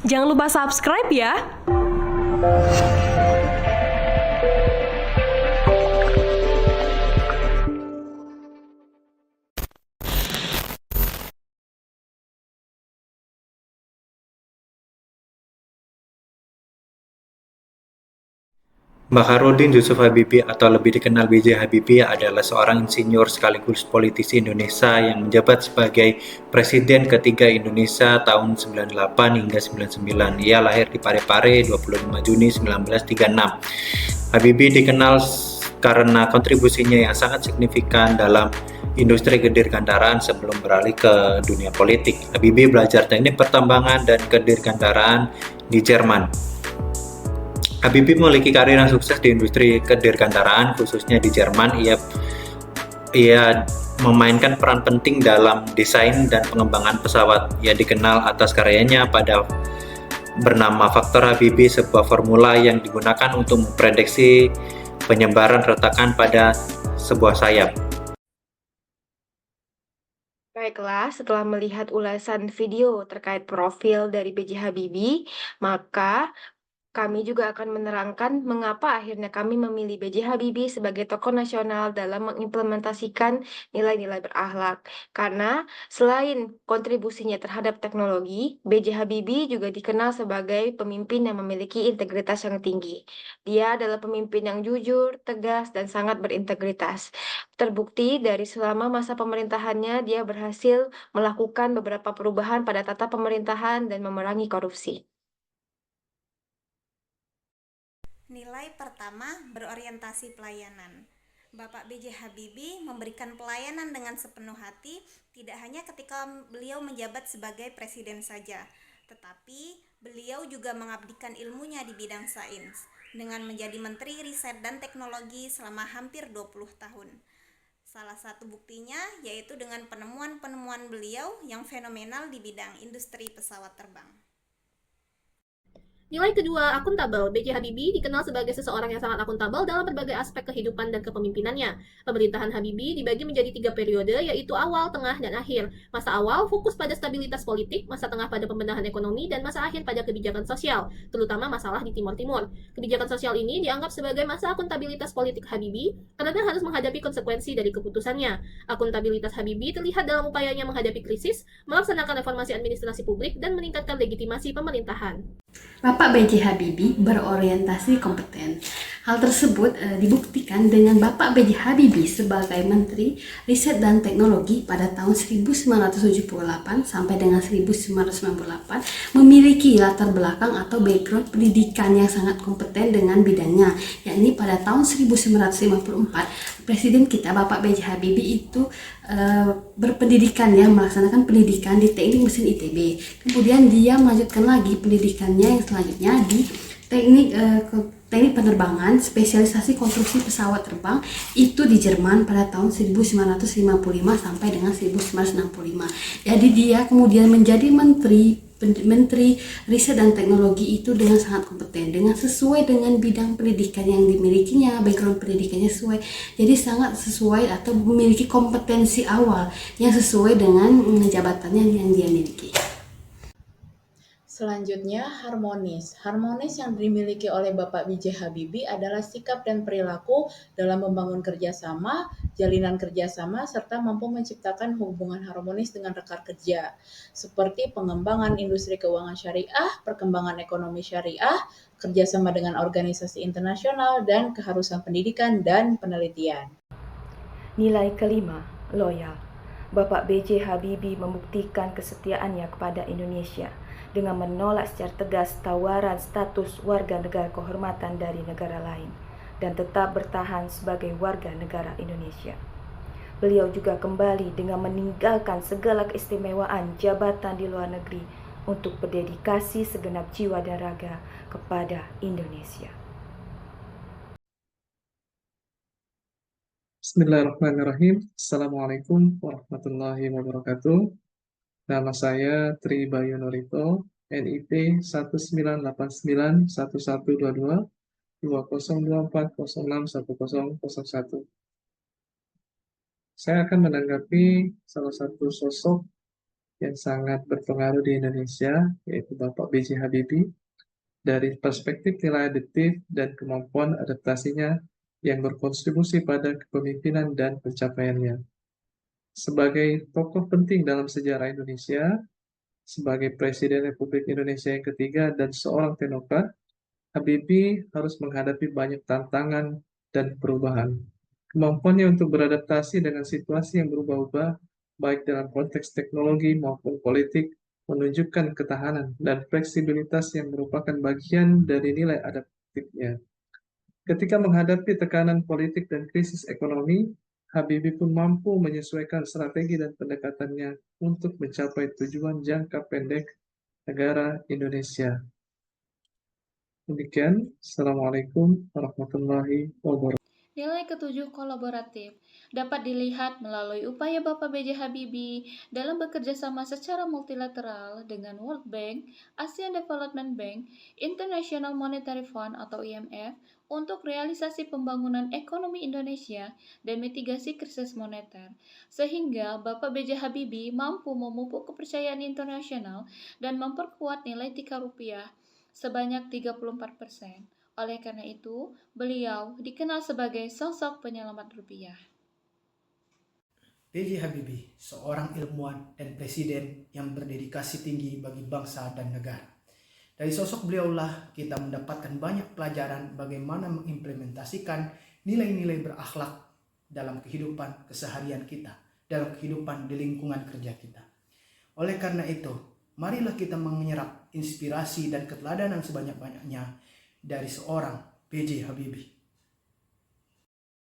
Jangan lupa subscribe ya! Baharudin Yusuf Habibie atau lebih dikenal B.J. Habibie adalah seorang insinyur sekaligus politisi Indonesia yang menjabat sebagai Presiden ketiga Indonesia tahun 98 hingga 99. Ia lahir di Parepare 25 Juni 1936. Habibie dikenal karena kontribusinya yang sangat signifikan dalam industri kedirgantaraan sebelum beralih ke dunia politik. Habibie belajar teknik pertambangan dan kedirgantaraan di Jerman. Habibie memiliki karir yang sukses di industri kedirgantaraan, khususnya di Jerman. Ia memainkan peran penting dalam desain dan pengembangan pesawat. Ia dikenal atas karyanya pada bernama Faktor Habibie, sebuah formula yang digunakan untuk memprediksi penyebaran retakan pada sebuah sayap. Baiklah, setelah melihat ulasan video terkait profil dari B.J. Habibie, maka kami juga akan menerangkan mengapa akhirnya kami memilih B.J. Habibie sebagai tokoh nasional dalam mengimplementasikan nilai-nilai berakhlak. Karena selain kontribusinya terhadap teknologi, B.J. Habibie juga dikenal sebagai pemimpin yang memiliki integritas yang tinggi. Dia adalah pemimpin yang jujur, tegas, dan sangat berintegritas. Terbukti dari selama masa pemerintahannya, dia berhasil melakukan beberapa perubahan pada tata pemerintahan dan memerangi korupsi. Nilai pertama berorientasi pelayanan. Bapak B.J. Habibie memberikan pelayanan dengan sepenuh hati, tidak hanya ketika beliau menjabat sebagai presiden saja, tetapi beliau juga mengabdikan ilmunya di bidang sains dengan menjadi Menteri Riset dan Teknologi selama hampir 20 tahun. Salah satu buktinya yaitu dengan penemuan-penemuan beliau yang fenomenal di bidang industri pesawat terbang. Nilai kedua, akuntabel. B.J. Habibie dikenal sebagai seseorang yang sangat akuntabel dalam berbagai aspek kehidupan dan kepemimpinannya. Pemerintahan Habibie dibagi menjadi 3 periode, yaitu awal, tengah, dan akhir. Masa awal fokus pada stabilitas politik, masa tengah pada pembenahan ekonomi, dan masa akhir pada kebijakan sosial, terutama masalah di Timur Timur. Kebijakan sosial ini dianggap sebagai masa akuntabilitas politik Habibie karena harus menghadapi konsekuensi dari keputusannya. Akuntabilitas Habibie terlihat dalam upayanya menghadapi krisis, melaksanakan reformasi administrasi publik, dan meningkatkan legitimasi pemerintahan. Bapak B.J. Habibie berorientasi kompeten. Hal tersebut dibuktikan dengan Bapak B.J. Habibie sebagai Menteri Riset dan Teknologi pada tahun 1978 sampai dengan 1998 memiliki latar belakang atau background pendidikan yang sangat kompeten dengan bidangnya, yakni pada tahun 1954 Presiden kita Bapak B.J. Habibie itu berpendidikan ya, melaksanakan pendidikan di Teknik Mesin ITB. Kemudian dia melanjutkan lagi pendidikannya yang selanjutnya di teknik penerbangan spesialisasi konstruksi pesawat terbang itu di Jerman pada tahun 1955 sampai dengan 1965. Jadi dia kemudian menjadi Menteri Riset dan Teknologi itu dengan sangat kompeten, dengan sesuai dengan bidang pendidikan yang dimilikinya, background pendidikannya sesuai. Jadi sangat sesuai atau memiliki kompetensi awal yang sesuai dengan jabatannya yang dia miliki. Selanjutnya, harmonis. Harmonis yang dimiliki oleh Bapak B.J. Habibie adalah sikap dan perilaku dalam membangun kerjasama, jalinan kerjasama, serta mampu menciptakan hubungan harmonis dengan rekan kerja, seperti pengembangan industri keuangan syariah, perkembangan ekonomi syariah, kerjasama dengan organisasi internasional, dan keharusan pendidikan dan penelitian. Nilai kelima, loyal. Bapak B.J. Habibie membuktikan kesetiaannya kepada Indonesia dengan menolak secara tegas tawaran status warga negara kehormatan dari negara lain dan tetap bertahan sebagai warga negara Indonesia. Beliau juga kembali dengan meninggalkan segala keistimewaan jabatan di luar negeri untuk berdedikasi segenap jiwa dan raga kepada Indonesia. Bismillahirrahmanirrahim. Assalamualaikum warahmatullahi wabarakatuh. Nama saya Tri Bayu Norito, NIP 19891122 2024061001. Saya akan menanggapi salah satu sosok yang sangat berpengaruh di Indonesia, yaitu Bapak B.J. Habibie, dari perspektif nilai adiktif dan kemampuan adaptasinya yang berkontribusi pada kepemimpinan dan pencapaiannya. Sebagai tokoh penting dalam sejarah Indonesia, sebagai Presiden Republik Indonesia yang ketiga dan seorang teknokrat, Habibie harus menghadapi banyak tantangan dan perubahan. Kemampuannya untuk beradaptasi dengan situasi yang berubah-ubah, baik dalam konteks teknologi maupun politik, menunjukkan ketahanan dan fleksibilitas yang merupakan bagian dari nilai adaptifnya. Ketika menghadapi tekanan politik dan krisis ekonomi, Habibie pun mampu menyesuaikan strategi dan pendekatannya untuk mencapai tujuan jangka pendek negara Indonesia. Demikian, Assalamualaikum warahmatullahi wabarakatuh. Nilai ketujuh kolaboratif dapat dilihat melalui upaya Bapak B.J. Habibie dalam bekerja sama secara multilateral dengan World Bank, Asian Development Bank, International Monetary Fund atau IMF untuk realisasi pembangunan ekonomi Indonesia dan mitigasi krisis moneter, sehingga Bapak B.J. Habibie mampu memupuk kepercayaan internasional dan memperkuat nilai tikar rupiah sebanyak 34%. Oleh karena itu, beliau dikenal sebagai sosok penyelamat rupiah. B.J. Habibie, seorang ilmuwan dan presiden yang berdedikasi tinggi bagi bangsa dan negara. Dari sosok beliaulah kita mendapatkan banyak pelajaran bagaimana mengimplementasikan nilai-nilai berakhlak dalam kehidupan keseharian kita, dalam kehidupan di lingkungan kerja kita. Oleh karena itu, marilah kita menyerap inspirasi dan keteladanan sebanyak-banyaknya dari seorang B.J. Habibie.